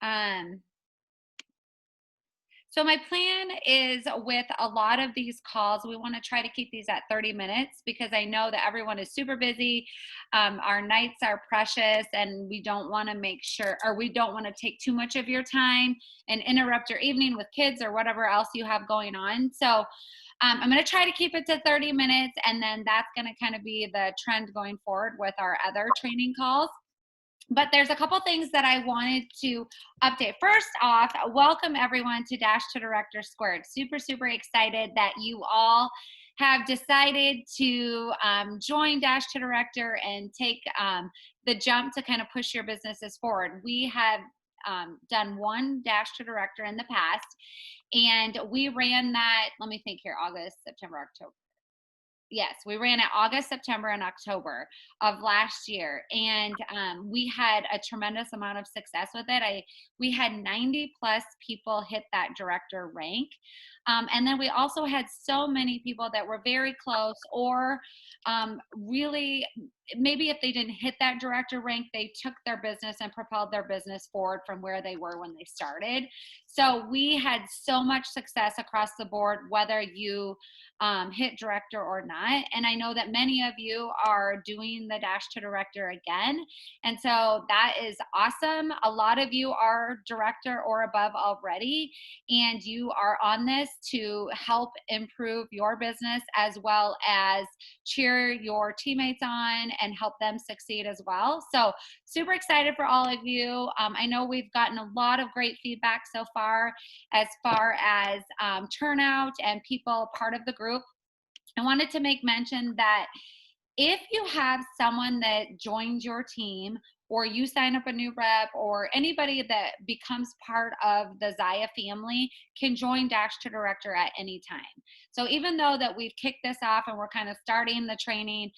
Um, So my plan is with a lot of these calls, we want to try to keep these at 30 minutes because I know that everyone is super busy. Our nights are precious and we don't want to make sure, or we don't want to take too much of your time and interrupt your evening with kids or whatever else you have going on. So I'm going to try to keep it to 30 minutes, and then that's going to kind of be the trend going forward with our other training calls. But there's a couple things that I wanted to update. First off, welcome everyone to Dash to Director Squared. Super, super excited that you all have decided to join Dash to Director and take the jump to kind of push your businesses forward. We have done one Dash to Director in the past, and we ran that, let me think here, August, September, October. Yes, we ran it August, September, and October of last year, and we had a tremendous amount of success with it. We had 90 plus people hit that director rank, and then we also had so many people that were very close, or really maybe if they didn't hit that director rank, they took their business and propelled their business forward from where they were when they started. So we had so much success across the board, whether you hit director or not. And I know that many of you are doing the Dash to Director again. And so that is awesome. A lot of you are director or above already, and you are on this to help improve your business as well as cheer your teammates on and help them succeed as well. So super excited for all of you. I know we've gotten a lot of great feedback so far as turnout and people part of the group. I wanted to make mention that if you have someone that joins your team, or you sign up a new rep, or anybody that becomes part of the Zaya family can join Dash to Director at any time. So even though that we've kicked this off and we're kind of starting the training,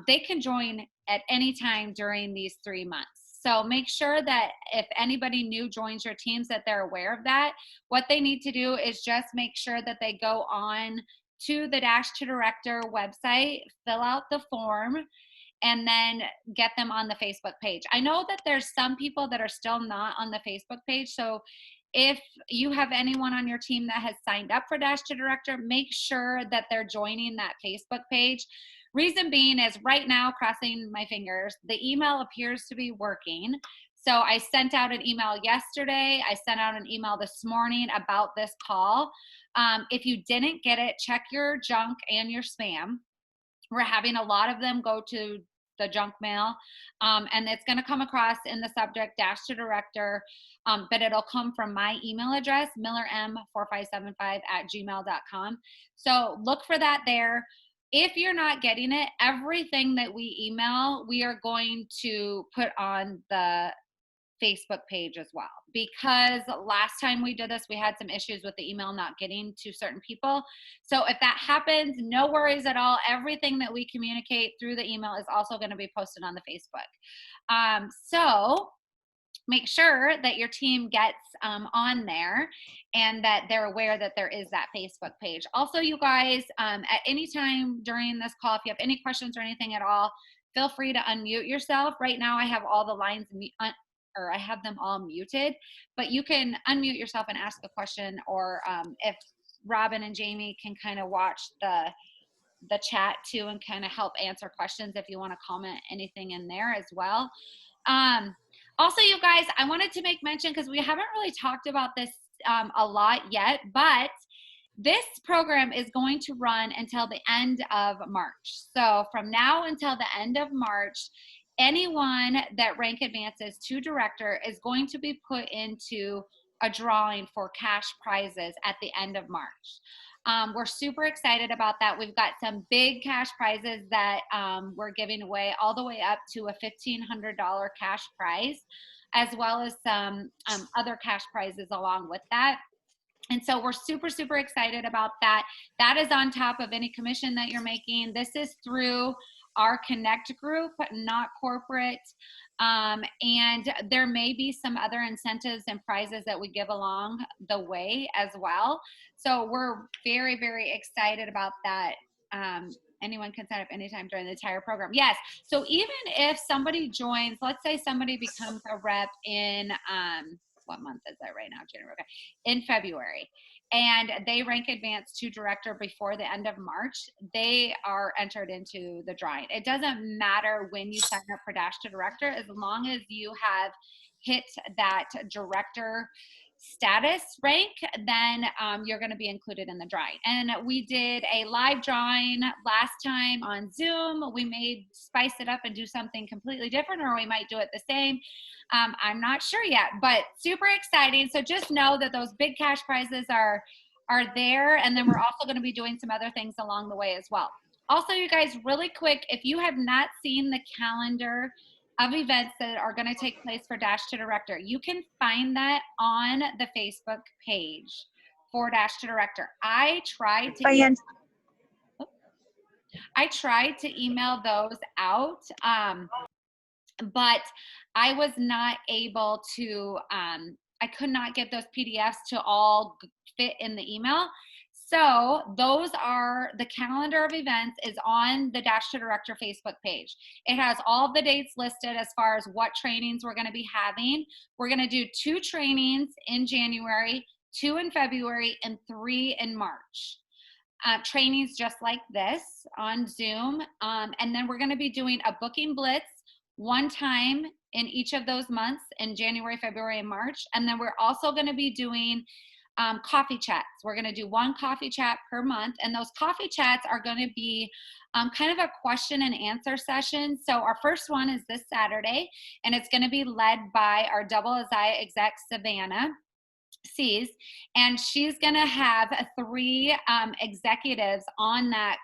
they can join at any time during these 3 months. So make sure that if anybody new joins your teams, that they're aware of that. What they need to do is just make sure that they go on to the Dash to Director website, fill out the form, and then get them on the Facebook page. I know that there's some people that are still not on the Facebook page. So if you have anyone on your team that has signed up for Dash to Director, make sure that they're joining that Facebook page. Reason being is right now, crossing my fingers, the email appears to be working. So I sent out an email yesterday. I sent out an email this morning about this call. If you didn't get it, check your junk and your spam. We're having a lot of them go to the junk mail, and it's going to come across in the subject Dash to Director, but it'll come from my email address, millerm4575@gmail.com. So look for that there. If you're not getting it, everything that we email, we are going to put on the Facebook page as well, because last time we did this, we had some issues with the email not getting to certain people. So if that happens, no worries at all. Everything that we communicate through the email is also going to be posted on the Facebook. So make sure that your team gets on there and that they're aware that there is that Facebook page. Also, you guys, at any time during this call, if you have any questions or anything at all, feel free to unmute yourself. Right now, I have all the lines or I have them all muted, but you can unmute yourself and ask a question, or if Robin and Jamie can kind of watch the chat too and kind of help answer questions if you want to comment anything in there as well. Also, you guys, I wanted to make mention, because we haven't really talked about this a lot yet, but this program is going to run until the end of March. So from now until the end of March, anyone that rank advances to director is going to be put into a drawing for cash prizes at the end of March. We're super excited about that. We've got some big cash prizes that we're giving away, all the way up to a $1,500 cash prize, as well as some other cash prizes along with that. And so we're super, super excited about that. That is on top of any commission that you're making. This is through our Connect group, not corporate. And there may be some other incentives and prizes that we give along the way as well. So we're very, very excited about that. Anyone can sign up anytime during the entire program. Yes. So even if somebody joins, let's say somebody becomes a rep in what month is that right now? January, okay. In February. And they rank advanced to director before the end of March. They are entered into the drawing. It doesn't matter when you sign up for Dash to Director, as long as you have hit that director status rank, then you're going to be included in the drawing. And we did a live drawing last time on Zoom. We may spice it up and do something completely different, or we might do it the same. I'm not sure yet, but super exciting. So just know that those big cash prizes are there, and then we're also going to be doing some other things along the way as well. Also, you guys, really quick, if you have not seen the calendar of events that are going to take place for Dash to Director, you can find that on the Facebook page for Dash to Director. I tried to email those out, but I was not able to, I could not get those PDFs to all fit in the email. So those are, the calendar of events is on the Dash to Director Facebook page. It has all of the dates listed as far as what trainings we're going to be having. We're going to do 2 trainings in January, 2 in February, and 3 in March. Trainings just like this on Zoom. And then we're going to be doing a booking blitz one time in each of those months in January, February, and March. And then we're also going to be doing coffee chats. We're going to do 1 coffee chat per month. And those coffee chats are going to be kind of a question and answer session. So our first one is this Saturday, and it's going to be led by our double Isaiah exec, Savannah Sees, and she's going to have 3 executives on that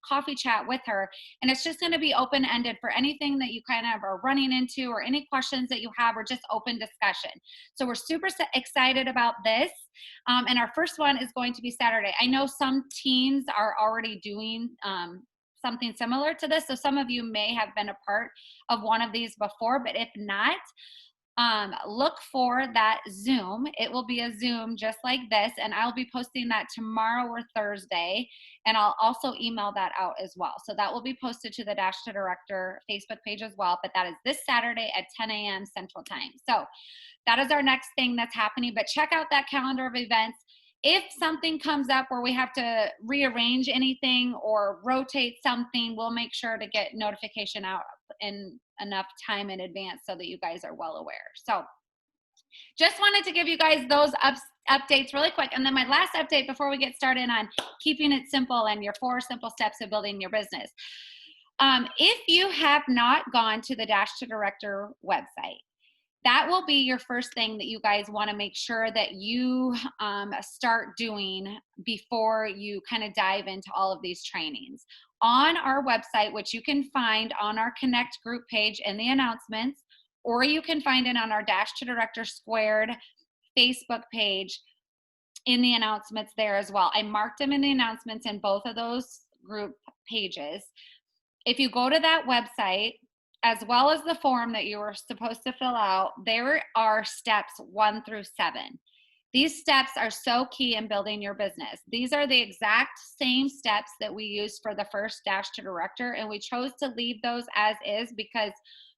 coffee chat with her, and it's just going to be open-ended for anything that you kind of are running into, or any questions that you have, or just open discussion. So we're super excited about this, and our first one is going to be Saturday. I know some teams are already doing something similar to this, so some of you may have been a part of one of these before, but if not, look for that Zoom. It will be a Zoom just like this, and I'll be posting that tomorrow or Thursday, and I'll also email that out as well. So that will be posted to the Dash to Director Facebook page as well, but that is this Saturday at 10 a.m. Central Time. So that is our next thing that's happening, but check out that calendar of events. If something comes up where we have to rearrange anything or rotate something, we'll make sure to get notification out in enough time in advance so that you guys are well aware. So just wanted to give you guys those updates really quick. And then my last update before we get started on keeping it simple and your 4 simple steps of building your business. If you have not gone to the Dash to Director website, that will be your first thing that you guys want to make sure that you start doing before you kind of dive into all of these trainings. On our website, which you can find on our Connect group page in the announcements, or you can find it on our Dash to Director Squared Facebook page in the announcements there as well. I marked them in the announcements in both of those group pages. If you go to that website, as well as the form that you were supposed to fill out, there are steps 1 through 7. These steps are so key in building your business. These are the exact same steps that we used for the first Dash to Director, and we chose to leave those as is because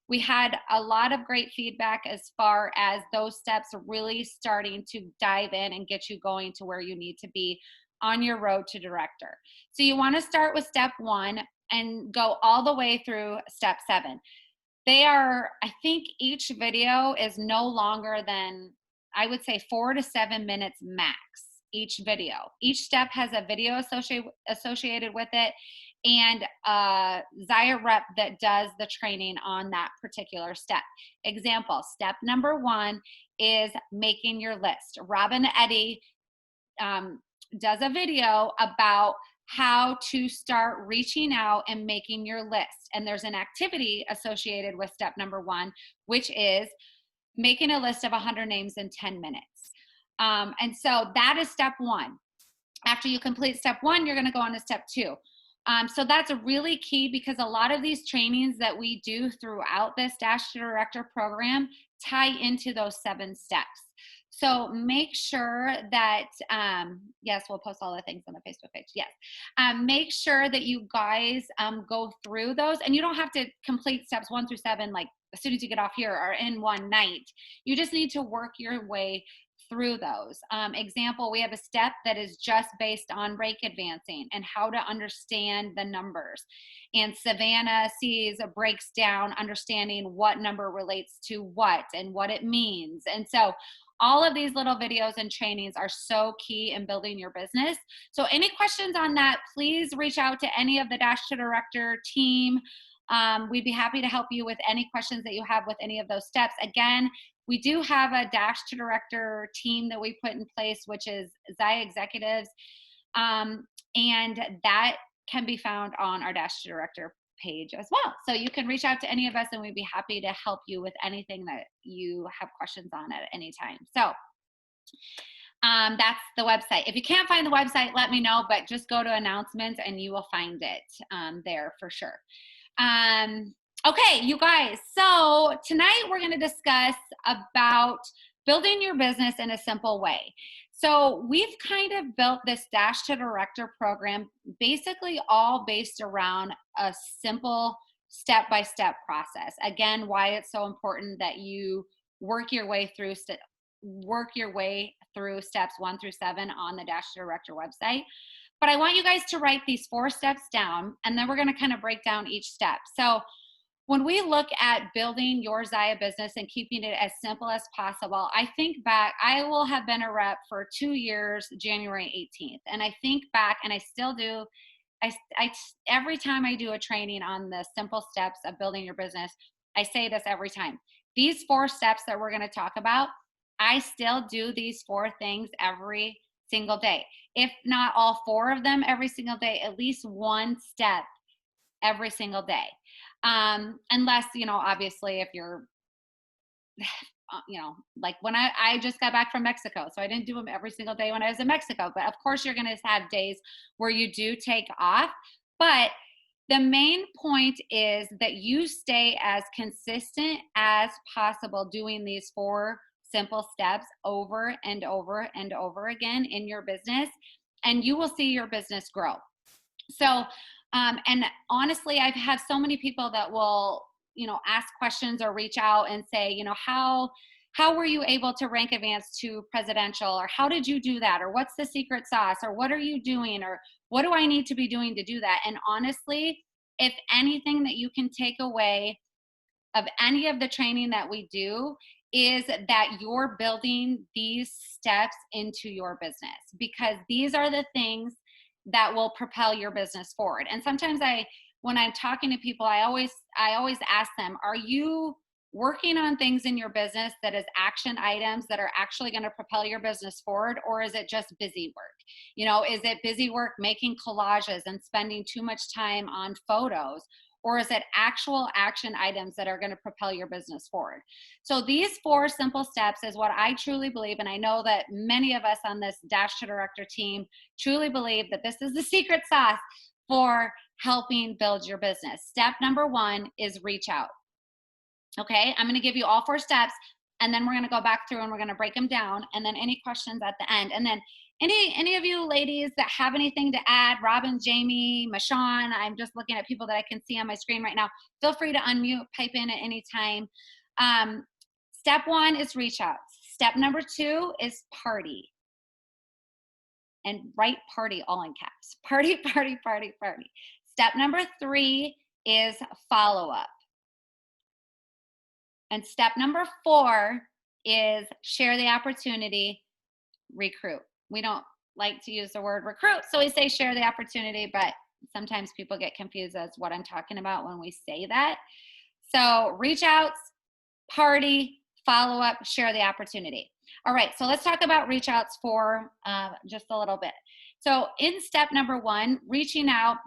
we had a lot of great feedback as far as those steps really starting to dive in and get you going to where you need to be on your road to director. So you want to start with step 1 and go all the way through step 7. They are, I think each video is no longer than, I would say, 4 to 7 minutes max, each video. Each step has a video associated with it, and a Zaya rep that does the training on that particular step. Example, step number 1 is making your list. Robin Eddy does a video about how to start reaching out and making your list. And there's an activity associated with step number 1, which is making a list of 100 names in 10 minutes. And so that is step 1. After you complete step 1, you're going to go on to step 2. So that's really key, because a lot of these trainings that we do throughout this Dash to Director program tie into those 7 steps. So make sure that, yes, we'll post all the things on the Facebook page. Yes. Make sure that you guys go through those, and you don't have to complete steps 1 through 7 like as soon as you get off here or in one night. You just need to work your way through those. Example, we have a step that is just based on rake advancing and how to understand the numbers. And Savannah breaks down understanding what number relates to what and what it means. And so all of these little videos and trainings are so key in building your business. So any questions on that, please reach out to any of the Dash to Director team. We'd be happy to help you with any questions that you have with any of those steps. Again, we do have a Dash to Director team that we put in place, which is Zaya Executives. And that can be found on our Dash to Director page as well. So you can reach out to any of us and we'd be happy to help you with anything that you have questions on at any time. So that's the website. If you can't find the website, let me know, but just go to announcements and you will find it there for sure. Okay, you guys, so tonight we're going to discuss about building your business in a simple way. So we've kind of built this Dash to Director program basically all based around a simple step-by-step process. Again, why it's so important that you work your way through steps 1 through 7 on the Dash to Director website. But I want you guys to write these 4 steps down, and then we're going to kind of break down each step. So when we look at building your Zaya business and keeping it as simple as possible, I think back, I will have been a rep for 2 years, January 18th. And I think back, and I still do, every time I do a training on the simple steps of building your business, I say this every time. These 4 steps that we're going to talk about, I still do these 4 things every single day. If not all 4 of them every single day, at least 1 step every single day. Unless, obviously if you're, like when I just got back from Mexico, so I didn't do them every single day when I was in Mexico, but of course you're going to have days where you do take off. But the main point is that you stay as consistent as possible doing these 4 simple steps over and over and over again in your business, and you will see your business grow. So, and honestly, I've had so many people that will, ask questions or reach out and say, how were you able to rank advance to presidential, or how did you do that? Or what's the secret sauce? Or what are you doing? Or what do I need to be doing to do that? And honestly, if anything that you can take away of any of the training that we do is that you're building these steps into your business, because these are the things that will propel your business forward. And sometimes when I'm talking to people, I always ask them, are you working on things in your business that is action items that are actually going to propel your business forward? Or is it just busy work? Is it busy work making collages and spending too much time on photos? Or is it actual action items that are going to propel your business forward? So these 4 simple steps is what I truly believe, and I know that many of us on this Dash to Director team truly believe that this is the secret sauce for helping build your business. Step number 1 is reach out. Okay, I'm going to give you all 4 steps, and then we're going to go back through and we're going to break them down, and then any questions at the end. And then any of you ladies that have anything to add, Robin, Jamie, Mashawn, I'm just looking at people that I can see on my screen right now. Feel free to unmute, pipe in at any time. Step 1 is reach out. Step number 2 is party. And write party all in caps. Party, party, party, party. Step number 3 is follow up. And step number 4 is share the opportunity, recruit. We don't like to use the word recruit, so we say share the opportunity, but sometimes people get confused as what I'm talking about when we say that. So reach outs, party, follow up, share the opportunity. All right, so let's talk about reach outs for just a little bit. So in step number 1, reaching out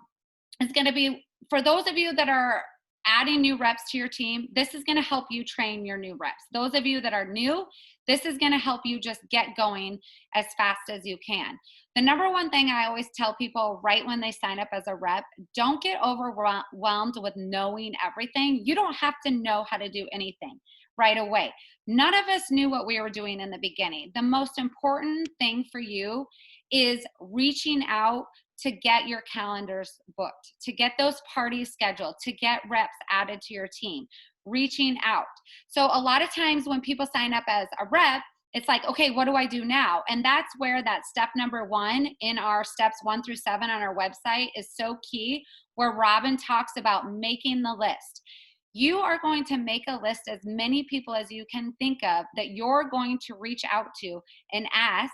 is going to be, for those of you that are adding new reps to your team, this is going to help you train your new reps. Those of you that are new, this is going to help you just get going as fast as you can. The number 1 thing I always tell people right when they sign up as a rep, don't get overwhelmed with knowing everything. You don't have to know how to do anything. right away. None of us knew what we were doing in the beginning. The most important thing for you is reaching out to get your calendars booked, to get those parties scheduled, to get reps added to your team, reaching out. So a lot of times when people sign up as a rep, it's like, okay, what do I do now? And that's where that step number 1 in our steps 1 through 7 on our website is so key, where Robin talks about making the list. You are going to make a list as many people as you can think of that you're going to reach out to and ask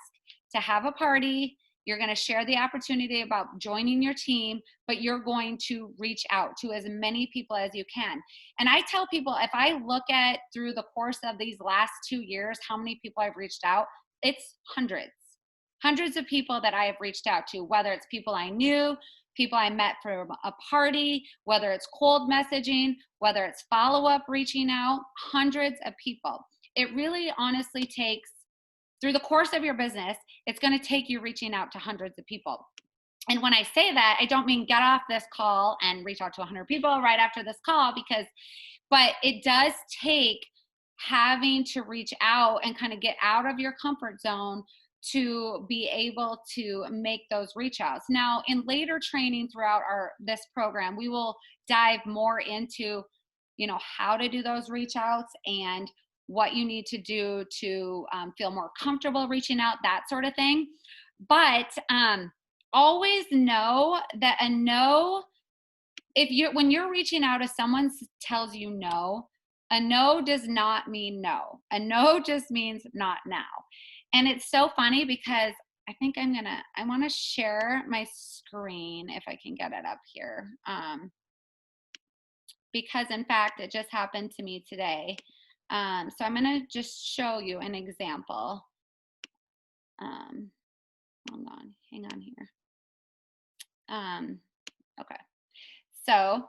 to have a party. You're going to share the opportunity about joining your team, but you're going to reach out to as many people as you can. And I tell people, if I look at through the course of these last 2 years, how many people I've reached out, it's hundreds of people that I have reached out to, whether it's people I knew, people I met from a party, whether it's cold messaging, whether it's follow-up reaching out, hundreds of people. It really honestly takes, through the course of your business, it's going to take you reaching out to hundreds of people. And when I say that, I don't mean get off this call and reach out to 100 people right after this call, but it does take having to reach out and kind of get out of your comfort zone to be able to make those reach outs. Now, in later training throughout this program, we will dive more into, how to do those reach outs and what you need to do to feel more comfortable reaching out, that sort of thing. But always know that a no, when you're reaching out, if someone tells you no, a no does not mean no. A no just means not now. And it's so funny because I think I want to share my screen if I can get it up here. Because in fact, it just happened to me today. So I'm going to just show you an example. Hold on, hang on here. Okay. So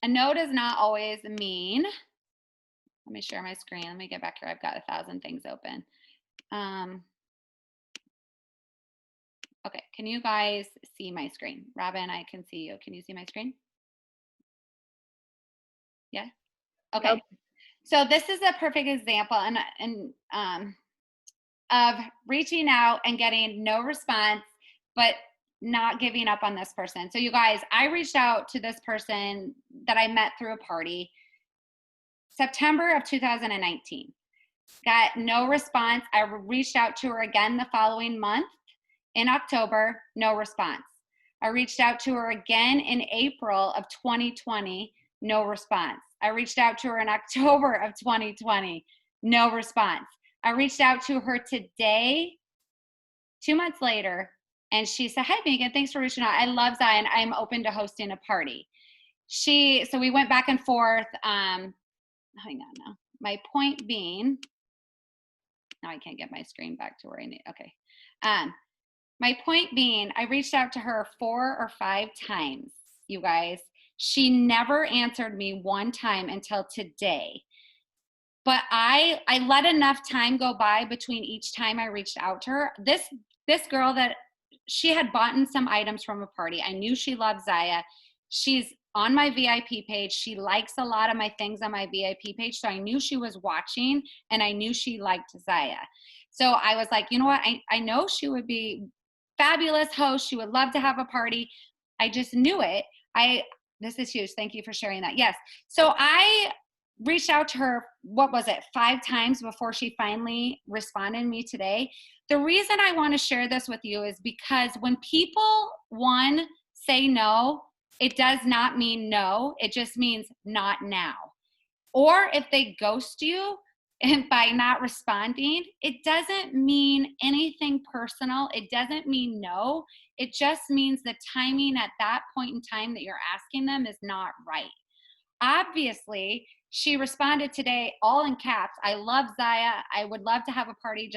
a no does not always mean, let me share my screen. Let me get back here. I've got 1,000 things open. Okay, can you guys see my screen? Robin, I can see you. Can you see my screen? Yeah? Okay. Yep. So this is a perfect example of reaching out and getting no response, but not giving up on this person. So you guys, I reached out to this person that I met through a party, September of 2019. Got no response. I reached out to her again the following month in October, no response. I reached out to her again in April of 2020, no response. I reached out to her in October of 2020, no response. I reached out to her today, 2 months later, and she said, "Hi, Megan, thanks for reaching out. I love Zion. I'm open to hosting a party." So we went back and forth. Hang on now. My point being, now I can't get my screen back to where I need. Okay. My point being, I reached out to her 4 or 5 times, you guys. She never answered me one time until today. But I let enough time go by between each time I reached out to her. This girl, that she had bought some items from a party. I knew she loved Zaya. She's on my VIP page. She likes a lot of my things on my VIP page. So I knew she was watching and I knew she liked Zaya. So I was like, you know what? I know she would be fabulous host. She would love to have a party. I just knew it. This is huge. Thank you for sharing that. Yes. So I reached out to her, 5 times before she finally responded to me today. The reason I want to share this with you is because when people, say no, it does not mean no. It just means not now. Or if they ghost you and by not responding, it doesn't mean anything personal. It doesn't mean no. It just means the timing at that point in time that you're asking them is not right. Obviously, she responded today all in caps. I love Zaya. I would love to have a party,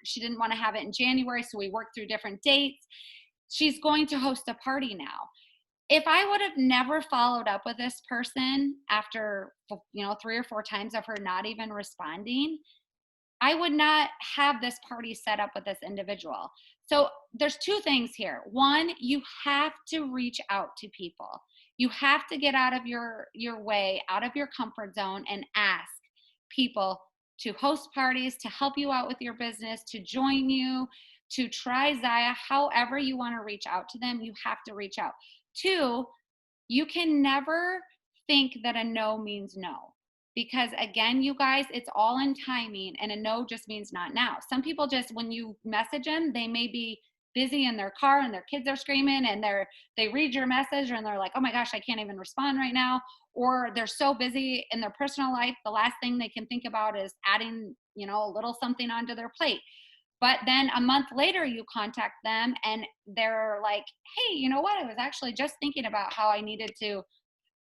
she didn't want to have it in January, so we worked through different dates. She's going to host a party now. If I would have never followed up with this person after, 3 or 4 times of her not even responding, I would not have this party set up with this individual. So there's 2 things here. 1, you have to reach out to people. You have to get out of your way, out of your comfort zone, and ask people to host parties, to help you out with your business, to join you, to try Zaya. However you want to reach out to them, you have to reach out. Two, you can never think that a no means no. Because again, you guys, it's all in timing, and a no just means not now. Some people just, when you message them, they may be busy in their car and their kids are screaming, and they read your message and they're like, oh my gosh, I can't even respond right now. Or they're so busy in their personal life, the last thing they can think about is adding, a little something onto their plate. But then a month later, you contact them and they're like, hey, you know what? I was actually just thinking about how I needed to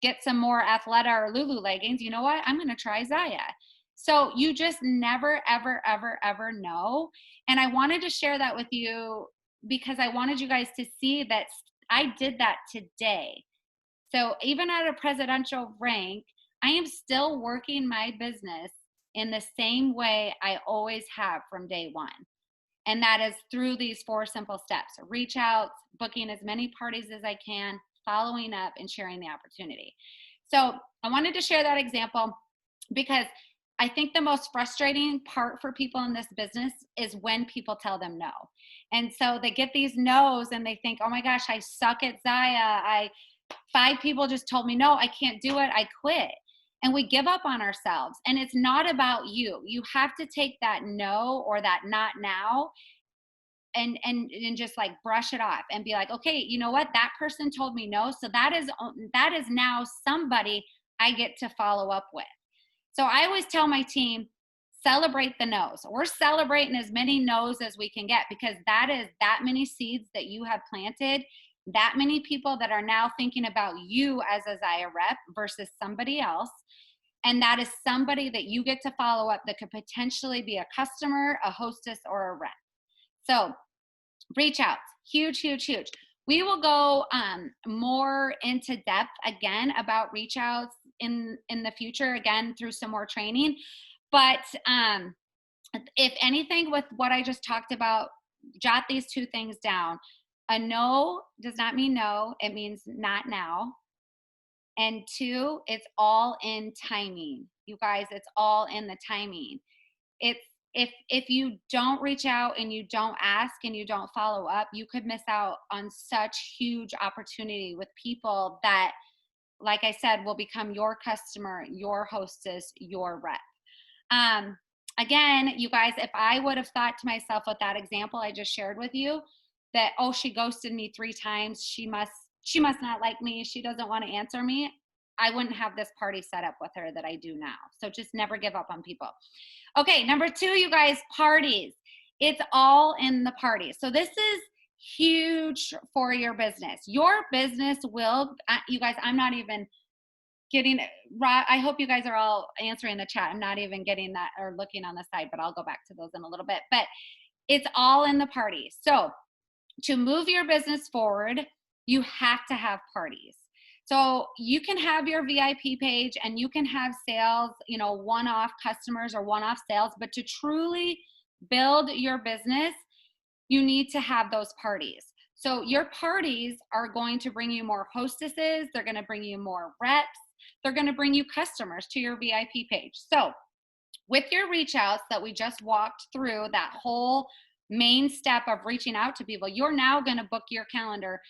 get some more Athleta or Lulu leggings. You know what? I'm going to try Zaya. So you just never, ever, ever, ever know. And I wanted to share that with you because I wanted you guys to see that I did that today. So even at a presidential rank, I am still working my business in the same way I always have from day one. And that is through these 4 simple steps: reach out, booking as many parties as I can, following up, and sharing the opportunity. So I wanted to share that example because I think the most frustrating part for people in this business is when people tell them no. And so they get these no's and they think, oh my gosh, I suck at Zaya. 5 people just told me no, I can't do it, I quit. And we give up on ourselves. And it's not about you. You have to take that no or that not now and just like brush it off and be like, okay, you know what? That person told me no. So that is now somebody I get to follow up with. So I always tell my team, celebrate the no's. We're celebrating as many no's as we can get, because that is that many seeds that you have planted, that many people that are now thinking about you as a Zaya rep versus somebody else. And that is somebody that you get to follow up that could potentially be a customer, a hostess, or a rep. So reach out, huge, huge, huge. We will go more into depth again about reach outs in the future, again, through some more training. But if anything with what I just talked about, jot these 2 things down. A no does not mean no, it means not now. And 2, it's all in timing. You guys, it's all in the timing. It's if you don't reach out and you don't ask and you don't follow up, you could miss out on such huge opportunity with people that, like I said, will become your customer, your hostess, your rep. Again, you guys, if I would have thought to myself with that example I just shared with you, that, oh, she ghosted me 3 times, she must not like me, she doesn't want to answer me, I wouldn't have this party set up with her that I do now. So just never give up on people. Okay, number 2, you guys, parties. It's all in the party. So this is huge for your business. Your business will, you guys, I'm not even getting, I hope you guys are all answering the chat. I'm not even getting that or looking on the side, but I'll go back to those in a little bit. But it's all in the party. So to move your business forward, you have to have parties. So you can have your VIP page and you can have sales, one-off customers or one-off sales, but to truly build your business, you need to have those parties. So your parties are going to bring you more hostesses. They're going to bring you more reps. They're going to bring you customers to your VIP page. So with your reach outs that we just walked through, that whole main step of reaching out to people, you're now going to book your calendar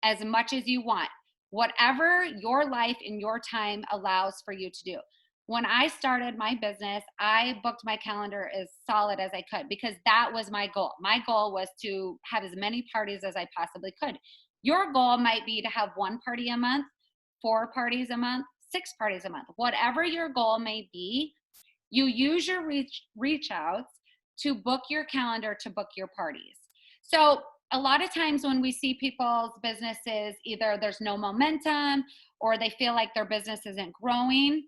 as much as you want, whatever your life and your time allows for you to do. When I started my business, I booked my calendar as solid as I could because that was my goal. My goal was to have as many parties as I possibly could. Your goal might be to have 1 party a month, 4 parties a month, 6 parties a month. Whatever your goal may be, you use your reach outs to book your calendar, to book your parties. So a lot of times when we see people's businesses, either there's no momentum or they feel like their business isn't growing,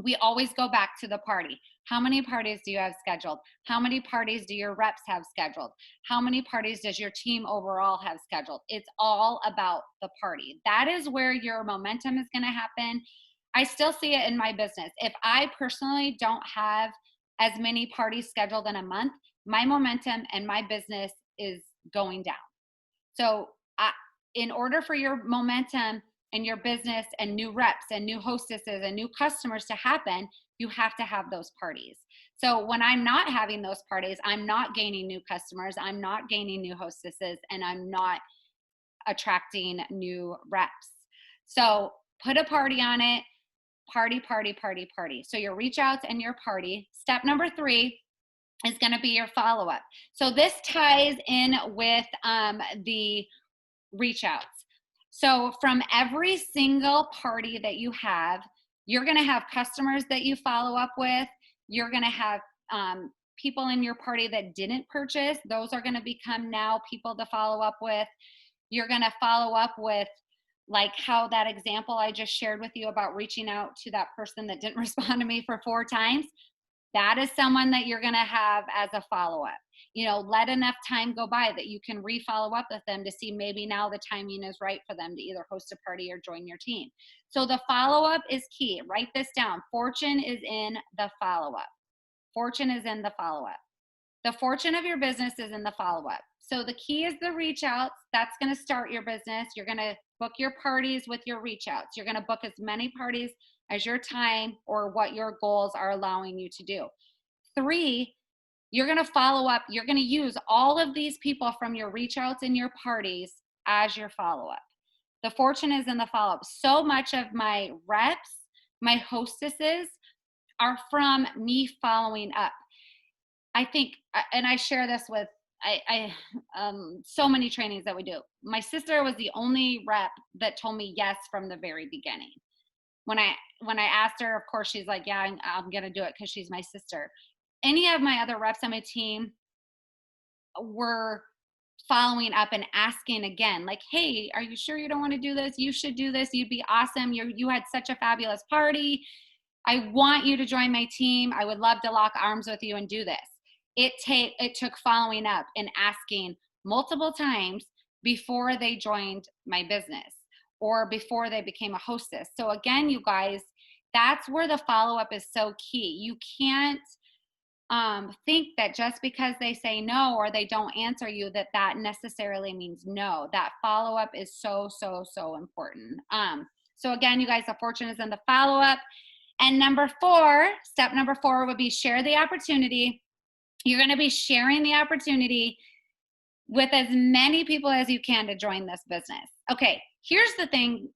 we always go back to the party. How many parties do you have scheduled? How many parties do your reps have scheduled? How many parties does your team overall have scheduled? It's all about the party. That is where your momentum is going to happen. I still see it in my business. If I personally don't have as many parties scheduled in a month, my momentum and my business is going down. So in order for your momentum in your business and new reps and new hostesses and new customers to happen, you have to have those parties. So when I'm not having those parties, I'm not gaining new customers, I'm not gaining new hostesses, and I'm not attracting new reps. So put a party on it. Party, party, party, party. So your reach outs and your party. Step number 3 is going to be your follow-up. So this ties in with the reach outs. So from every single party that you have, you're going to have customers that you follow up with. You're going to have people in your party that didn't purchase. Those are going to become now people to follow up with. You're going to follow up with, like how that example I just shared with you about reaching out to that person that didn't respond to me for 4 times. That is someone that you're going to have as a follow-up. You know, let enough time go by that you can re-follow up with them to see maybe now the timing is right for them to either host a party or join your team. So the follow-up is key. Write this down. Fortune is in the follow-up. Fortune is in the follow-up. The fortune of your business is in the follow-up. So the key is the reach outs. That's going to start your business. You're going to book your parties with your reach outs. You're going to book as many parties as your time or what your goals are allowing you to do. 3, you're going to follow up. You're going to use all of these people from your reach outs and your parties as your follow-up. The fortune is in the follow-up. So much of my reps, my hostesses, are from me following up. I think, and I share this with so many trainings that we do. My sister was the only rep that told me yes from the very beginning. When I asked her, of course, she's like, yeah, I'm going to do it because she's my sister. Any of my other reps on my team were following up and asking again, like, hey, are you sure you don't want to do this? You should do this. You'd be awesome. You had such a fabulous party. I want you to join my team. I would love to lock arms with you and do this. It took following up and asking multiple times before they joined my business or before they became a hostess. So again, you guys, that's where the follow-up is so key. You can't think that just because they say no or they don't answer you that necessarily means no. That follow-up is so, so, so important. So again, you guys, the fortune is in the follow-up. And step number 4 would be share the opportunity. You're going to be sharing the opportunity with as many people as you can to join this business. Okay, here's the thing,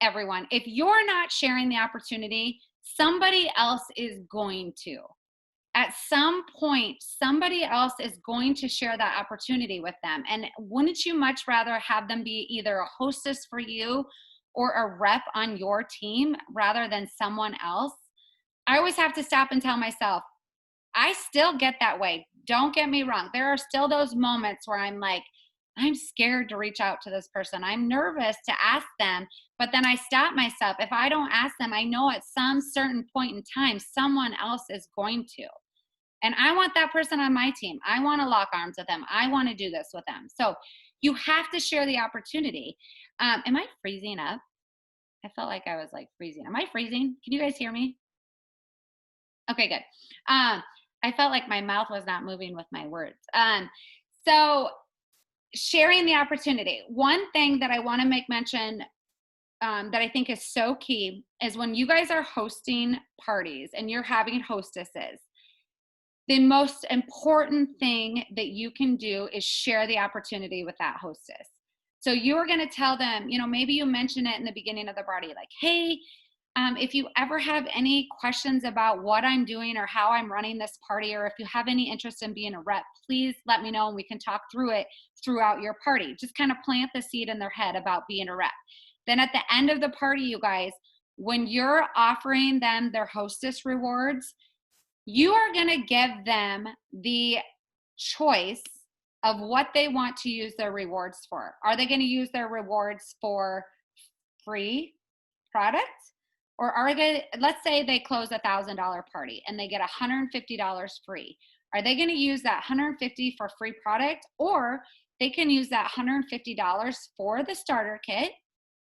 everyone. If you're not sharing the opportunity, somebody else is going to. At some point, somebody else is going to share that opportunity with them. And wouldn't you much rather have them be either a hostess for you or a rep on your team rather than someone else? I always have to stop and tell myself, I still get that way. Don't get me wrong. There are still those moments where I'm like, I'm scared to reach out to this person. I'm nervous to ask them, but then I stop myself. If I don't ask them, I know at some certain point in time, someone else is going to. And I want that person on my team. I want to lock arms with them. I want to do this with them. So you have to share the opportunity. Am I freezing up? I felt like I was like freezing. Am I freezing? Can you guys hear me? Okay, good. I felt like my mouth was not moving with my words. So sharing the opportunity. One thing that I want to make mention that I think is so key is when you guys are hosting parties and you're having hostesses, the most important thing that you can do is share the opportunity with that hostess. So you're going to tell them, maybe you mention it in the beginning of the party, like, hey, if you ever have any questions about what I'm doing or how I'm running this party, or if you have any interest in being a rep, please let me know and we can talk through it throughout your party. Just kind of plant the seed in their head about being a rep. Then at the end of the party, you guys, when you're offering them their hostess rewards, you are going to give them the choice of what they want to use their rewards for. Are they going to use their rewards for free products? Or are they, let's say they close $1,000 party and they get $150 free. Are they going to use that $150 for free product? Or they can use that $150 for the starter kit.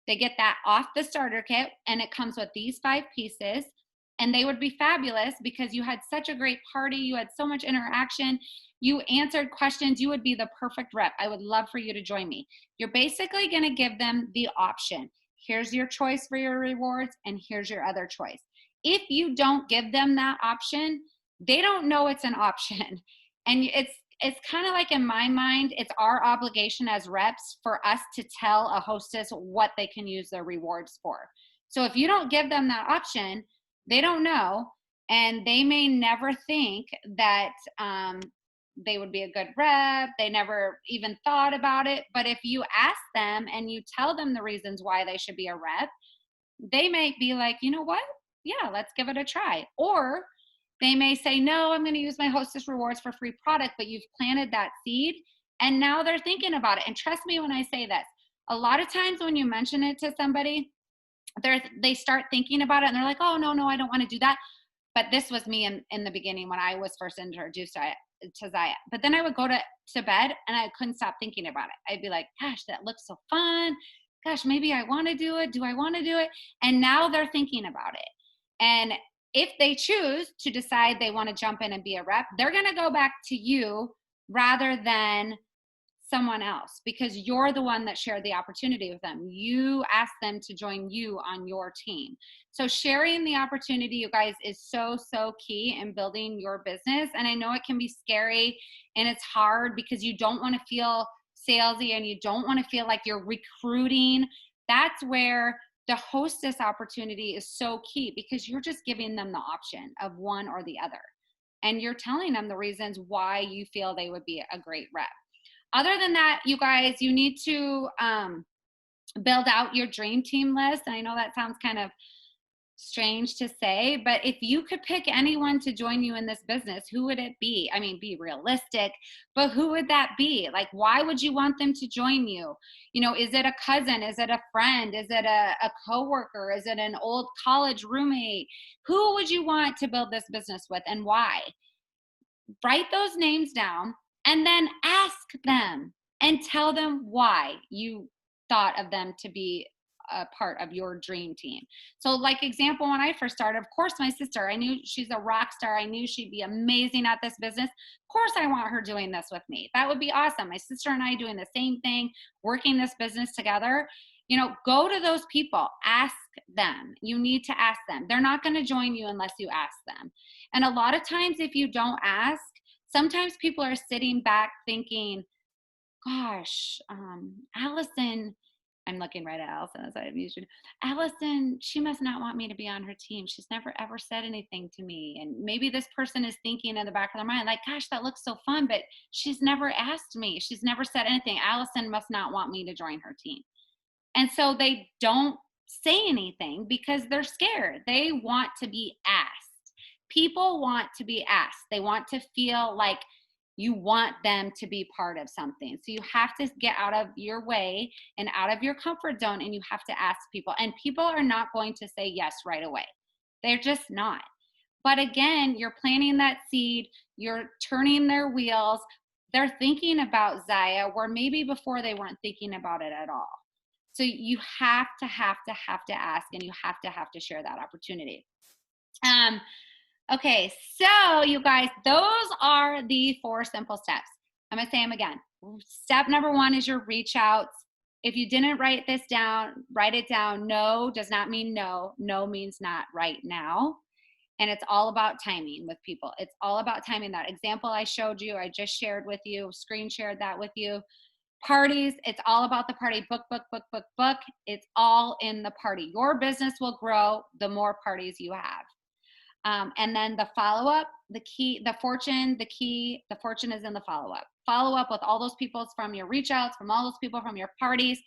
They get that off the starter kit and it comes with these 5 pieces. And they would be fabulous because you had such a great party. You had so much interaction. You answered questions. You would be the perfect rep. I would love for you to join me. You're basically going to give them the option. Here's your choice for your rewards, and here's your other choice. If you don't give them that option, they don't know it's an option. And it's kind of like, in my mind, it's our obligation as reps for us to tell a hostess what they can use their rewards for. So if you don't give them that option, they don't know, and they may never think that they would be a good rep. They never even thought about it. But if you ask them and you tell them the reasons why they should be a rep, they may be like, you know what? Yeah, let's give it a try. Or they may say, no, I'm going to use my hostess rewards for free product, but you've planted that seed and now they're thinking about it. And trust me when I say this, a lot of times when you mention it to somebody, they start thinking about it and they're like, oh, no, I don't want to do that. But this was me in the beginning when I was first introduced to Zaya. But then I would go to bed and I couldn't stop thinking about it. I'd be like, gosh, that looks so fun. Gosh, maybe I want to do it. Do I want to do it? And now they're thinking about it. And if they choose to decide they want to jump in and be a rep, they're going to go back to you rather than someone else, because you're the one that shared the opportunity with them. You asked them to join you on your team. So sharing the opportunity, you guys, is so key in building your business. And I know it can be scary and it's hard because you don't want to feel salesy and you don't want to feel like you're recruiting. That's where the hostess opportunity is so key, because you're just giving them the option of one or the other. And you're telling them the reasons why you feel they would be a great rep. Other than that, you guys, you need to build out your dream team list. I know that sounds kind of strange to say, but if you could pick anyone to join you in this business, who would it be? I mean, be realistic, but who would that be? Like, why would you want them to join you? You know, is it a cousin? Is it a friend? Is it a coworker? Is it an old college roommate? Who would you want to build this business with, and why? Write those names down and then ask them and tell them why you thought of them to be a part of your dream team. So like example, when I first started, of course, my sister, I knew she's a rock star. I knew she'd be amazing at this business. Of course, I want her doing this with me. That would be awesome. My sister and I doing the same thing, working this business together. You know, go to those people, ask them. You need to ask them. They're not going to join you unless you ask them. And a lot of times, if you don't ask, sometimes people are sitting back thinking, gosh, Allison, I'm looking right at Allison as I'm usually, Allison, she must not want me to be on her team. She's never ever said anything to me. And maybe this person is thinking in the back of their mind, like, gosh, that looks so fun, but she's never asked me. She's never said anything. Allison must not want me to join her team. And so they don't say anything because they're scared. They want to be asked. People want to be asked. They want to feel like you want them to be part of something. So you have to get out of your way and out of your comfort zone, and you have to ask people. And people are not going to say yes right away. They're just not. But again, you're planting that seed. You're turning their wheels. They're thinking about Zaya where maybe before they weren't thinking about it at all. So you have to ask, and you have to share that opportunity. Okay, so you guys, those are the 4 simple steps. I'm going to say them again. Step number 1 is your reach outs. If you didn't write this down, write it down. No does not mean no. No means not right now. And it's all about timing with people. It's all about timing. That example I showed you, I just shared with you, screen shared that with you. Parties, it's all about the party. Book. It's all in the party. Your business will grow the more parties you have. And then the follow-up, the fortune is in the follow-up. Follow up with all those people from your reach outs, from all those people from your parties,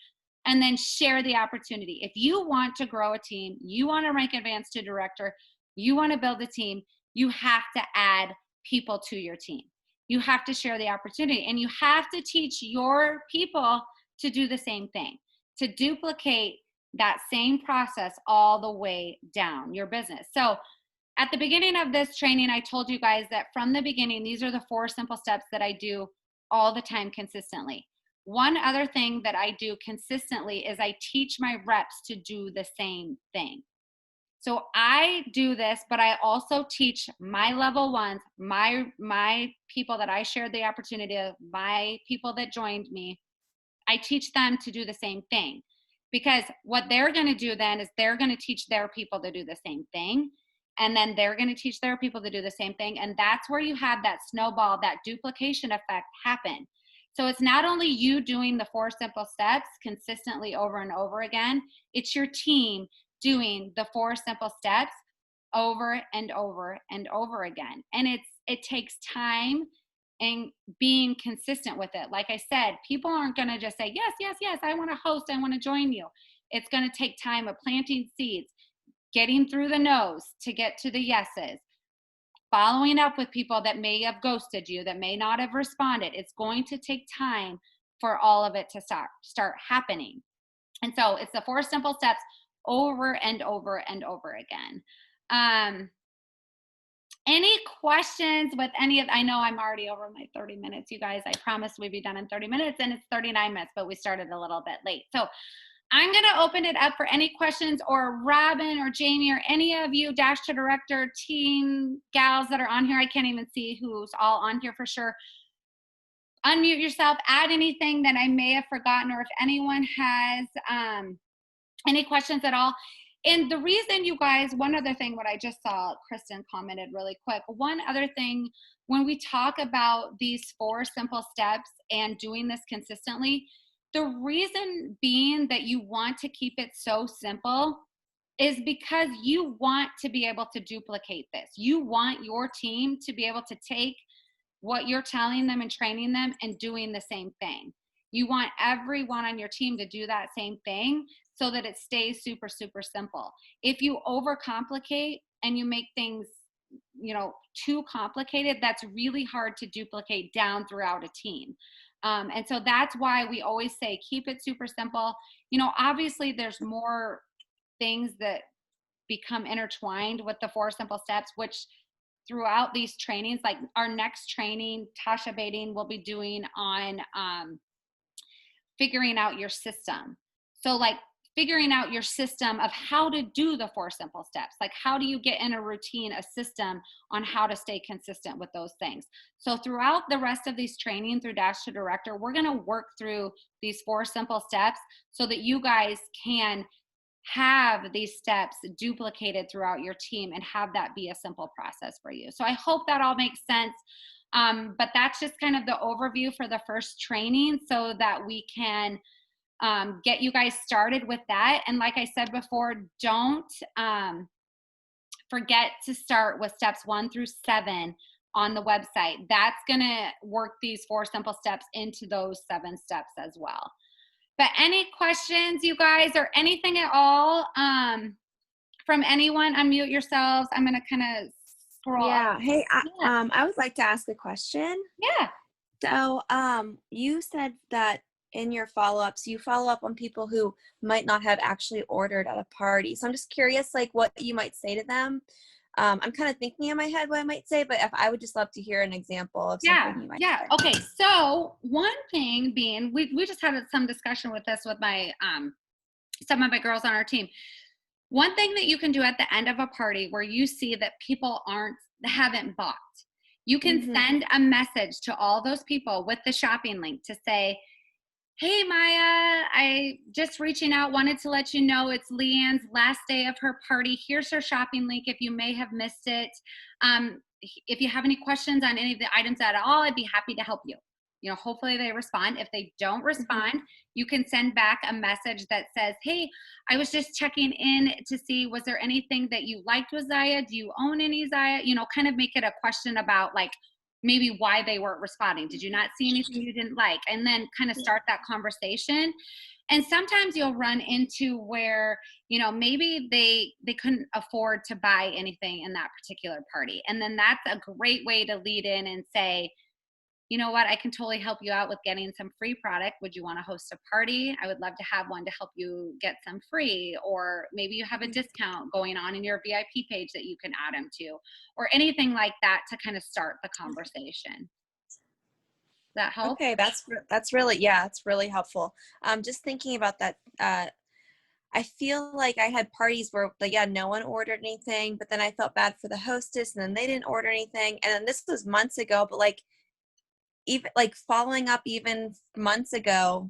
and then share the opportunity. If you want to grow a team, you want to rank advanced to director, you want to build a team, you have to add people to your team. You have to share the opportunity, and you have to teach your people to do the same thing, to duplicate that same process all the way down your business. So at the beginning of this training, I told you guys that from the beginning, these are the 4 simple steps that I do all the time consistently. One other thing that I do consistently is I teach my reps to do the same thing. So I do this, but I also teach my level 1s, my people that I shared the opportunity of, my people that joined me. I teach them to do the same thing. because what they're going to do then is they're going to teach their people to do the same thing. And then they're going to teach their people to do the same thing. And that's where you have that snowball, that duplication effect happen. So it's not only you doing the 4 simple steps consistently over and over again, it's your team doing the 4 simple steps over and over and over again. And it takes time and being consistent with it. Like I said, people aren't going to just say, yes, yes, yes, I want to host, I want to join you. It's going to take time of planting seeds, getting through the no's to get to the yeses, following up with people that may have ghosted you, that may not have responded. It's going to take time for all of it to start happening. And so it's the 4 simple steps over and over and over again. Any questions with any of, I know I'm already over my 30 minutes, you guys. I promised we'd be done in 30 minutes and it's 39 minutes, but we started a little bit late. So I'm going to open it up for any questions, or Robin or Jamie or any of you Dash to Director team gals that are on here. I can't even see who's all on here for sure. Unmute yourself, add anything that I may have forgotten, or if anyone has any questions at all. And the reason, you guys, one other thing, what I just saw, Kristen commented really quick. One other thing, when we talk about these 4 simple steps and doing this consistently, the reason being that you want to keep it so simple is because you want to be able to duplicate this. You want your team to be able to take what you're telling them and training them and doing the same thing. You want everyone on your team to do that same thing so that it stays super, super simple. If you overcomplicate and you make things, too complicated, that's really hard to duplicate down throughout a team. And so that's why we always say, keep it super simple. Obviously there's more things that become intertwined with the 4 simple steps, which throughout these trainings, like our next training, Tasha Bading will be doing on figuring out your system. So like figuring out your system of how to do the 4 simple steps. Like, how do you get in a routine, a system on how to stay consistent with those things? So throughout the rest of these training through Dash to Director, we're going to work through these 4 simple steps so that you guys can have these steps duplicated throughout your team and have that be a simple process for you. So I hope that all makes sense. But that's just kind of the overview for the first training so that we can get you guys started with that. And like I said before, don't forget to start with steps 1 through 7 on the website. That's going to work these 4 simple steps into those 7 steps as well. But any questions, you guys, or anything at all from anyone? Unmute yourselves. I'm going to kind of scroll. Yeah. Hey, I would like to ask a question. Yeah. So you said that in your follow-ups, you follow up on people who might not have actually ordered at a party. So I'm just curious, like, what you might say to them. I'm kind of thinking in my head what I might say, but if I would just love to hear an example of something you might say. Okay. So one thing being, we just had some discussion with this with my some of my girls on our team. One thing that you can do at the end of a party where you see that people haven't bought, you can send a message to all those people with the shopping link to say, hey, Maya, I just reaching out, wanted to let you know it's Leanne's last day of her party. Here's her shopping link if you may have missed it. If you have any questions on any of the items at all, I'd be happy to help you. Hopefully they respond. If they don't respond, you can send back a message that says, hey, I was just checking in to see, was there anything that you liked with Zaya? Do you own any Zaya? Kind of make it a question about like, maybe why they weren't responding. Did you not see anything you didn't like? And then kind of start that conversation. And sometimes you'll run into where, maybe they couldn't afford to buy anything in that particular party. And then that's a great way to lead in and say, you know what, I can totally help you out with getting some free product. Would you want to host a party? I would love to have one to help you get some free, or maybe you have a discount going on in your VIP page that you can add them to, or anything like that to kind of start the conversation. Does that help? Okay, that's really, yeah, it's really helpful. Just thinking about that, I feel like I had parties where, like, yeah, no one ordered anything, but then I felt bad for the hostess and then they didn't order anything. And then this was months ago, but like, even like following up even months ago,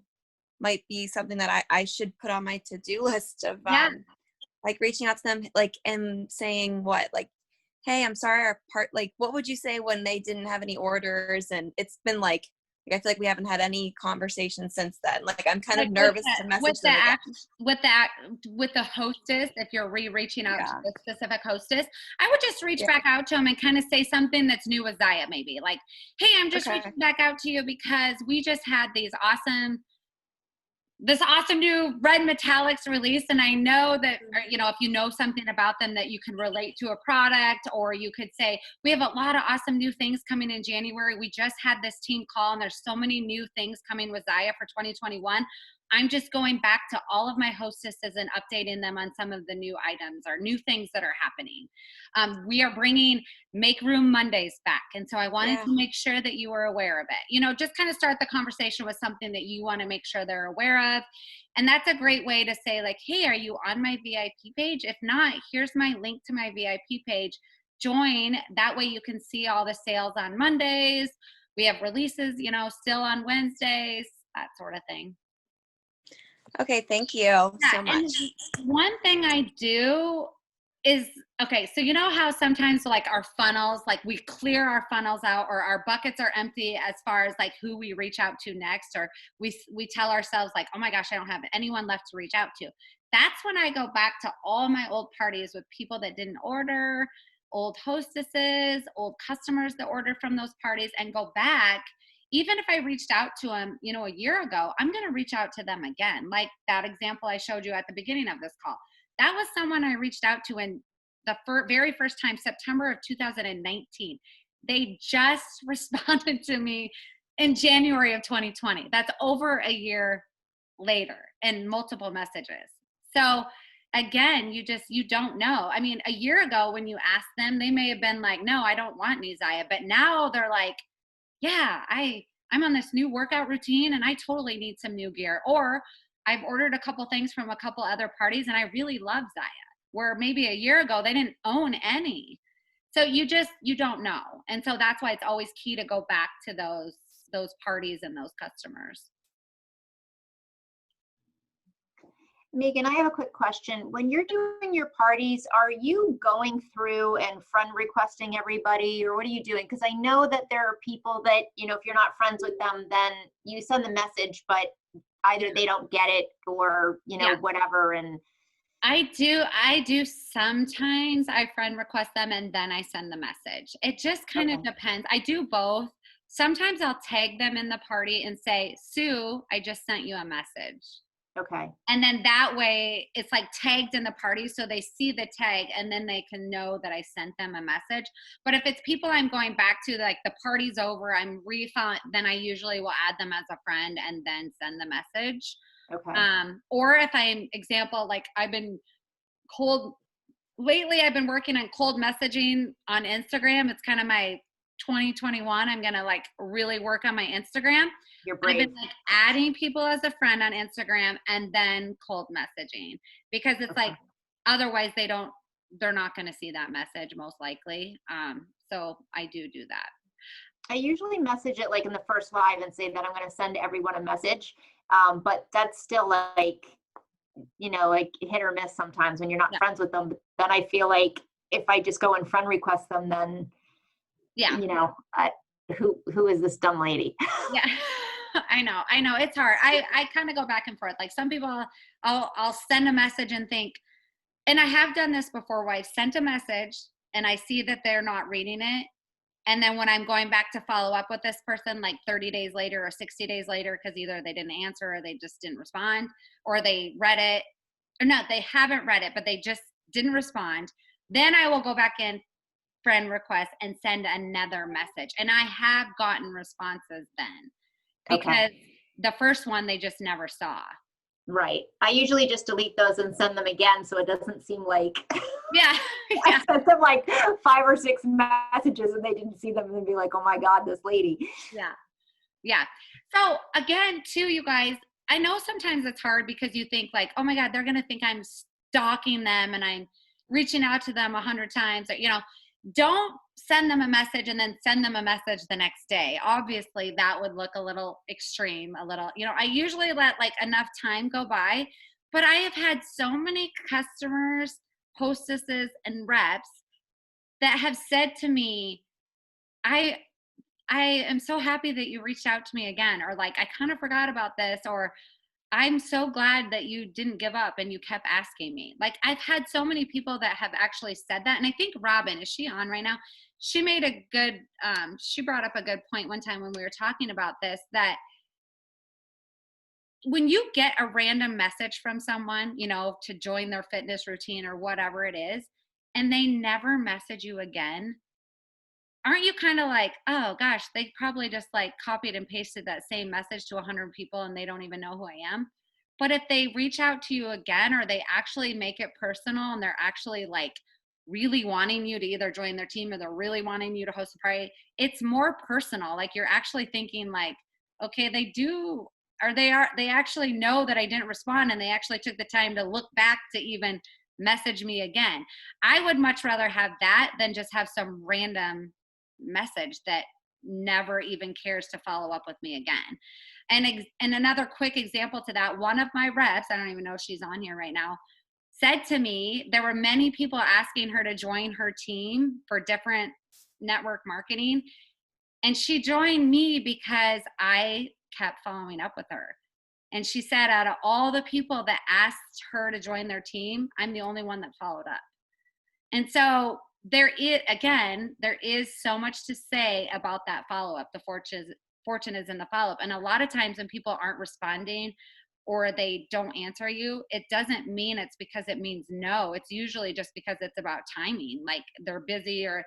might be something that I should put on my to-do list of, Yeah. like reaching out to them, like, and saying what, like, hey, I'm sorry, our part, like, what would you say when they didn't have any orders? And it's been like I feel like we haven't had any conversation since then. Like, I'm kind of Like with nervous to the message them again. with the hostess, if you're reaching out to Yeah. the specific hostess, I would just reach Yeah. back out to them and kind of say something that's new with Zaya, maybe like, hey, I'm just Okay. reaching back out to you because we just had this awesome new red metallics release, and I know that, or, you know, if you know something about them that you can relate to a product, or you could say we have a lot of awesome new things coming in January. We just had this team call and there's so many new things coming with Zaya for 2021. I'm just going back to all of my hostesses and updating them on some of the new items or new things that are happening. We are bringing Make Room Mondays back, and so I wanted Yeah. to make sure that you were aware of it. You know, just kind of start the conversation with something that you want to make sure they're aware of. And that's a great way to say, like, hey, are you on my VIP page? If not, here's my link to my VIP page. Join. That way you can see all the sales on Mondays. We have releases, you know, still on Wednesdays, that sort of thing. Okay. Thank you Yeah, so and much. one thing I do is, okay, so you know how sometimes like our funnels, like we clear our funnels out, or our buckets are empty as far as like who we reach out to next, or we tell ourselves like, oh my gosh, I don't have anyone left to reach out to. That's when I go back to all my old parties with people that didn't order, old hostesses, old customers that ordered from those parties, and go back. Even if I reached out to them, you know, a year ago, I'm going to reach out to them again. Like that example I showed you at the beginning of this call. That was someone I reached out to in the very first time, September of 2019. They just responded to me in January of 2020. That's over a year later in multiple messages. So again, you don't know. I mean, a year ago when you asked them, they may have been like, no, I don't want any Zaya. But now they're like, yeah, I'm on this new workout routine and I totally need some new gear. Or I've ordered a couple things from a couple other parties and I really love Zaya. Where maybe a year ago they didn't own any. So you don't know. And so that's why it's always key to go back to those parties and those customers. Megan, I have a quick question. When you're doing your parties, are you going through and friend requesting everybody, or what are you doing? Because I know that there are people that, you know, if you're not friends with them, then you send the message, but either they don't get it or, you know, Yeah. whatever. And I do sometimes I friend request them and then I send the message. It just kind of okay, depends. I do both. Sometimes I'll tag them in the party and say, Sue, I just sent you a message. okay, And then that way it's like tagged in the party so they see the tag and then they can know that I sent them a message. But if it's people I'm going back to, like the party's over, I'm refund, then I usually will add them as a friend and then send the message. okay, Or if I'm example, like I've been cold lately, I've been working on cold messaging on Instagram. It's kind of my 2021. I'm going to like really work on my Instagram. you're I've been brave. like adding people as a friend on Instagram and then cold messaging, because it's Okay. like otherwise they're not going to see that message most likely. So I do that. I usually message it like in the first live and say that I'm going to send everyone a message. But that's still like, you know, like hit or miss sometimes when you're not Yeah. friends with them. But then I feel like if I just go and friend request them, then, Yeah. you know, who is this dumb lady? Yeah. I know it's hard. I kind of go back and forth. Like some people I'll send a message and think, and I have done this before where I've sent a message and I see that they're not reading it. And then when I'm going back to follow up with this person, like 30 days later or 60 days later, because either they didn't answer or they just didn't respond, or they read it, or no, they haven't read it, but they just didn't respond. Then I will go back in friend request and send another message. And I have gotten responses then, Okay. because the first one they just never saw. Right. I usually just delete those and send them again so it doesn't seem like Yeah. I sent them like 5 or 6 messages and they didn't see them and be like, oh my God, this lady. Yeah. So again, too, you guys, I know sometimes it's hard because you think like, oh my God, they're going to think I'm stalking them and I'm reaching out to them 100 times. Or, you know, don't send them a message and then send them a message the next day. Obviously that would look a little extreme, a little, I usually let like enough time go by, but I have had so many customers, hostesses, and reps that have said to me, I am so happy that you reached out to me again, or like, I kind of forgot about this, or I'm so glad that you didn't give up and you kept asking me. Like, I've had so many people that have actually said that. And I think Robin, is she on right now? She made a good, she brought up a good point one time when we were talking about this, that when you get a random message from someone, to join their fitness routine or whatever it is, and they never message you again, aren't you kind of like, oh gosh, they probably just like copied and pasted that same message to 100 people and they don't even know who I am? But if they reach out to you again, or they actually make it personal and they're actually like really wanting you to either join their team, or they're really wanting you to host a party, it's more personal. Like, you're actually thinking like, okay, they do, or they actually know that I didn't respond, and they actually took the time to look back to even message me again. I would much rather have that than just have some random message that never even cares to follow up with me again. And another quick example to that, one of my reps, I don't even know if she's on here right now, said to me, there were many people asking her to join her team for different network marketing, and she joined me because I kept following up with her. And she said, out of all the people that asked her to join their team, I'm the only one that followed up. And so there is so much to say about that follow-up. The fortune is in the follow-up. And a lot of times when people aren't responding or they don't answer you, it doesn't mean it's because it means no. It's usually just because it's about timing. Like, they're busy, or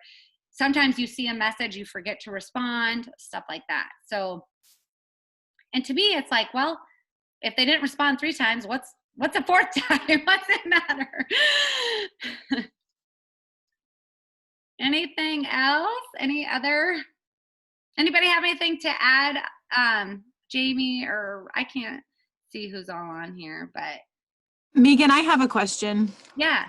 sometimes you see a message, you forget to respond, stuff like that. So, and to me, it's like, well, if they didn't respond 3 times, what's a 4th time? What's it matter? Anything else? Anybody have anything to add? Jamie, or I can't see who's all on here, but Megan, I have a question. yeah.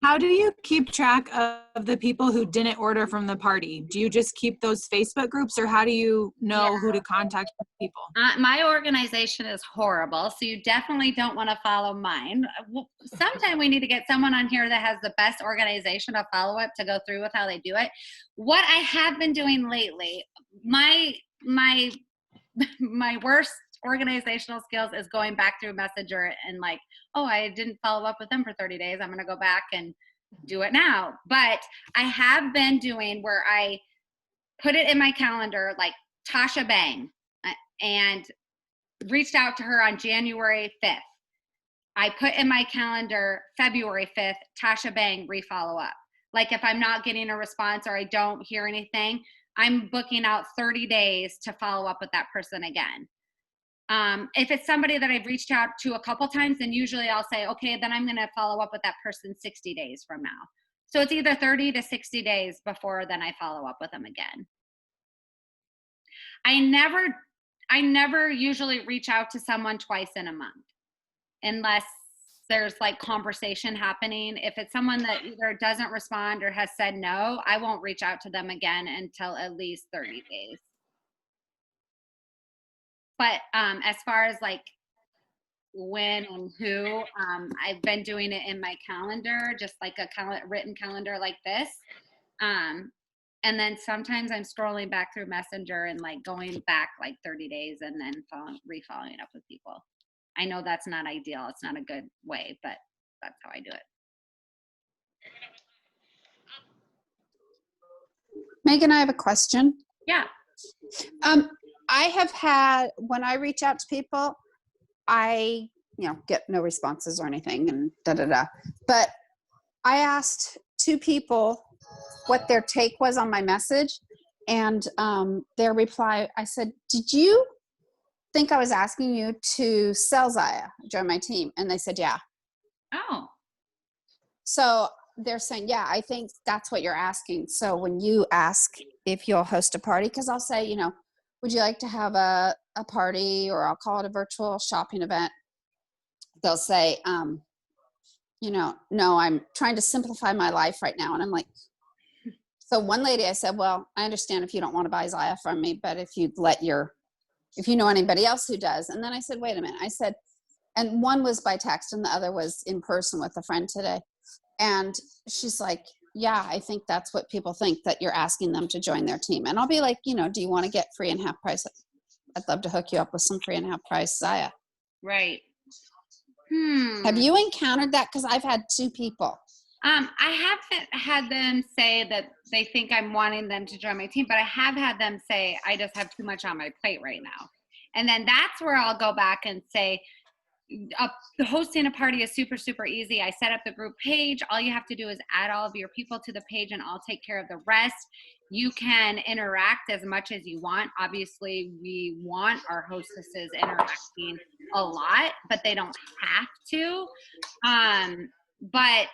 How do you keep track of the people who didn't order from the party? Do you just keep those Facebook groups, or how do you know who to contact people? My organization is horrible, so you definitely don't want to follow mine. Sometime we need to get someone on here that has the best organization of follow-up to go through with how they do it. What I have been doing lately, my worst organizational skills is going back through Messenger and like, oh, I didn't follow up with them for 30 days. I'm going to go back and do it now. But I have been doing where I put it in my calendar, like Tasha Bang, and reached out to her on January 5th. I put in my calendar February 5th, Tasha Bang, refollow up. Like, if I'm not getting a response or I don't hear anything, I'm booking out 30 days to follow up with that person again. If it's somebody that I've reached out to a couple times, then usually I'll say, okay, then I'm going to follow up with that person 60 days from now. So it's either 30 to 60 days before then I follow up with them again. I never usually reach out to someone twice in a month unless there's like conversation happening. If it's someone that either doesn't respond or has said no, I won't reach out to them again until at least 30 days. But as far as like when and who, I've been doing it in my calendar, just like a written calendar like this. And then sometimes I'm scrolling back through Messenger and like going back like 30 days and then re-following up with people. I know that's not ideal. It's not a good way, but that's how I do it. Megan, I have a question. Yeah. I have had, when I reach out to people, I, get no responses or anything and But I asked 2 people what their take was on my message, and their reply, I said, did you think I was asking you to sell Zaya, join my team? And they said, yeah. Oh. So they're saying, yeah, I think that's what you're asking. So when you ask if you'll host a party, because I'll say, would you like to have a party, or I'll call it a virtual shopping event. They'll say, no, I'm trying to simplify my life right now. And I'm like, So one lady, I said, well, I understand if you don't want to buy Zaya from me, but if you know anybody else who does. And then I said, wait a minute. I said, and one was by text and the other was in person with a friend today. And she's like, yeah, I think that's what people think, that you're asking them to join their team. And I'll be like, do you want to get free and half price? I'd love to hook you up with some free and half price Zaya. Right. Have you encountered that? Because I've had 2 people. I haven't had them say that they think I'm wanting them to join my team, but I have had them say, I just have too much on my plate right now. And then that's where I'll go back and say, hosting a party is super, super easy. I set up the group page. All you have to do is add all of your people to the page and I'll take care of the rest. You can interact as much as you want. Obviously, we want our hostesses interacting a lot, but they don't have to. But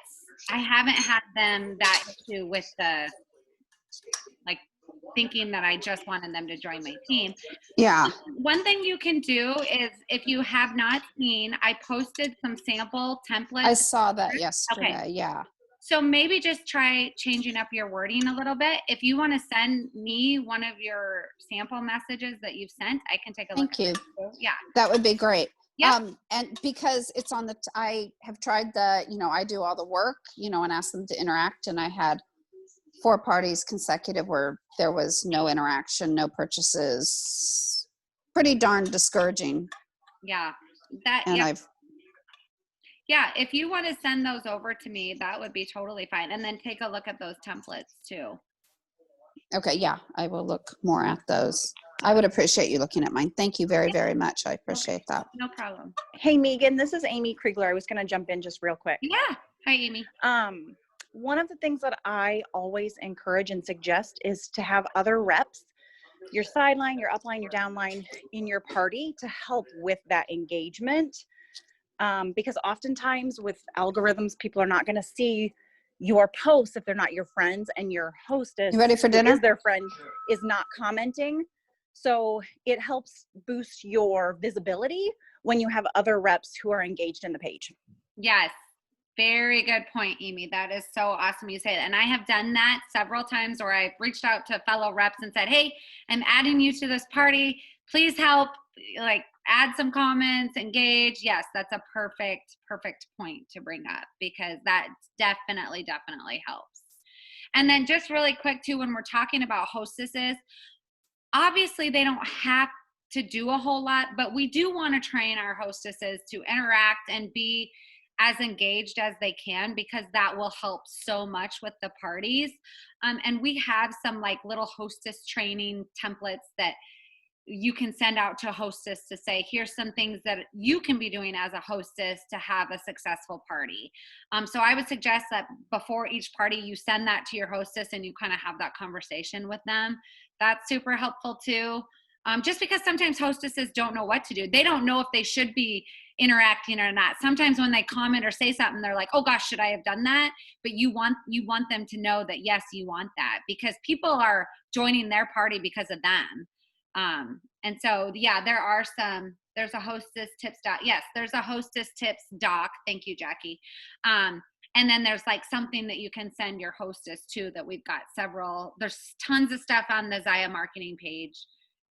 I haven't had that issue with the, like, thinking that I just wanted them to join my team. Yeah. One thing you can do is, if you have not seen, I posted some sample templates. I saw that yesterday. Okay. Yeah. So maybe just try changing up your wording a little bit. If you want to send me one of your sample messages that you've sent, I can take a look. Thank you. Yeah. That would be great. Yep. And because it's on I have tried I do all the work, and ask them to interact. And I had 4 parties consecutive where there was no interaction, no purchases. Pretty darn discouraging. Yeah. Yeah, if you want to send those over to me, that would be totally fine. And then take a look at those templates too. Okay, yeah, I will look more at those. I would appreciate you looking at mine. Thank you very, very much. I appreciate that. No problem. Hey, Megan, this is Amy Kriegler. I was going to jump in just real quick. Yeah. Hi, Amy. One of the things that I always encourage and suggest is to have other reps, your sideline, your upline, your downline in your party to help with that engagement. Because oftentimes with algorithms, people are not going to see your posts if they're not your friends, and your hostess, you ready for dinner? Who is their friend, is not commenting. So it helps boost your visibility when you have other reps who are engaged in the page. Yes. Very good point, Amy. That is so awesome you say that. And I have done that several times where I've reached out to fellow reps and said, hey, I'm adding you to this party. Please help, add some comments, engage. Yes, that's a perfect point to bring up, because that definitely helps. And then just really quick too, when we're talking about hostesses, obviously they don't have to do a whole lot, but we do want to train our hostesses to interact and be as engaged as they can, because that will help so much with the parties. And we have some little hostess training templates that you can send out to hostess to say, here's some things that you can be doing as a hostess to have a successful party. So I would suggest that before each party, you send that to your hostess and you kind of have that conversation with them. That's super helpful too. Just because sometimes hostesses don't know what to do. They don't know if they should be interacting or not. Sometimes when they comment or say something, they're like, oh gosh, should I have done that? But you want them to know that, yes, you want that, because people are joining their party because of them. And so, yeah, there's a hostess tips doc. Yes, there's a hostess tips doc. Thank you, Jackie. And then there's something that you can send your hostess to, that we've got there's tons of stuff on the Zaya marketing page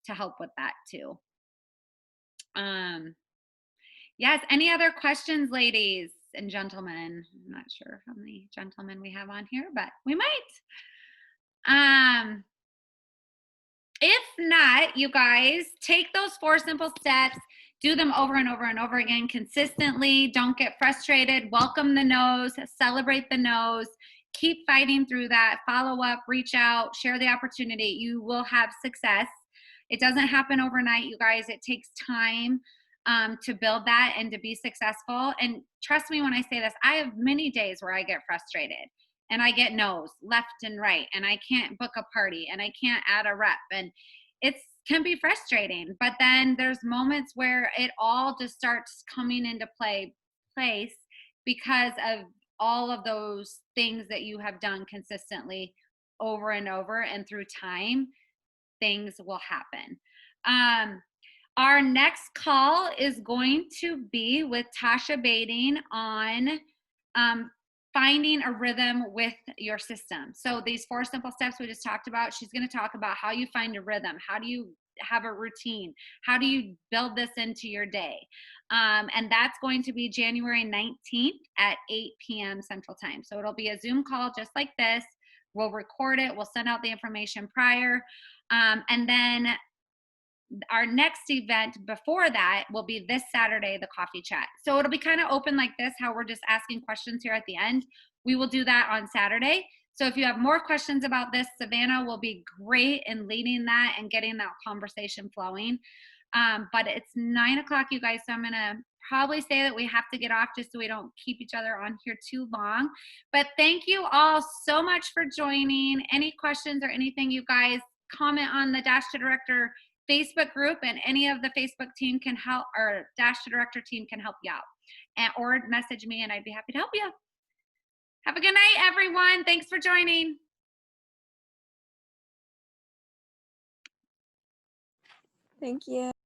to help with that too. Yes, any other questions, ladies and gentlemen? I'm not sure how many gentlemen we have on here, but we might. If not, you guys, take those 4 simple steps, do them over and over and over again consistently. Don't get frustrated. Welcome the no's, celebrate the no's, keep fighting through that, follow up, reach out, share the opportunity. You will have success. It doesn't happen overnight, you guys. It takes time to build that and to be successful. And trust me when I say this, I have many days where I get frustrated and I get no's left and right, and I can't book a party and I can't add a rep, and it can be frustrating. But then there's moments where it all just starts coming into place because of all of those things that you have done consistently over and over, and through time, things will happen. Our next call is going to be with Tasha Bading on finding a rhythm with your system. So these 4 simple steps we just talked about, she's going to talk about how you find a rhythm. How do you have a routine? How do you build this into your day? And that's going to be January 19th at 8 p.m. Central Time. So it'll be a Zoom call just like this. We'll record it. We'll send out the information prior. And then our next event before that will be this Saturday, the coffee chat. So it'll be kind of open like this, how we're just asking questions here at the end. We will do that on Saturday. So if you have more questions about this, Savannah will be great in leading that and getting that conversation flowing. But it's 9 o'clock, you guys. So I'm going to probably say that we have to get off just so we don't keep each other on here too long. But thank you all so much for joining. Any questions or anything, you guys comment on the Dash to Director Facebook group, and any of the Facebook team can help, or Dash to Director team can help you out, or message me and I'd be happy to help you. Have a good night, everyone. Thanks for joining. Thank you.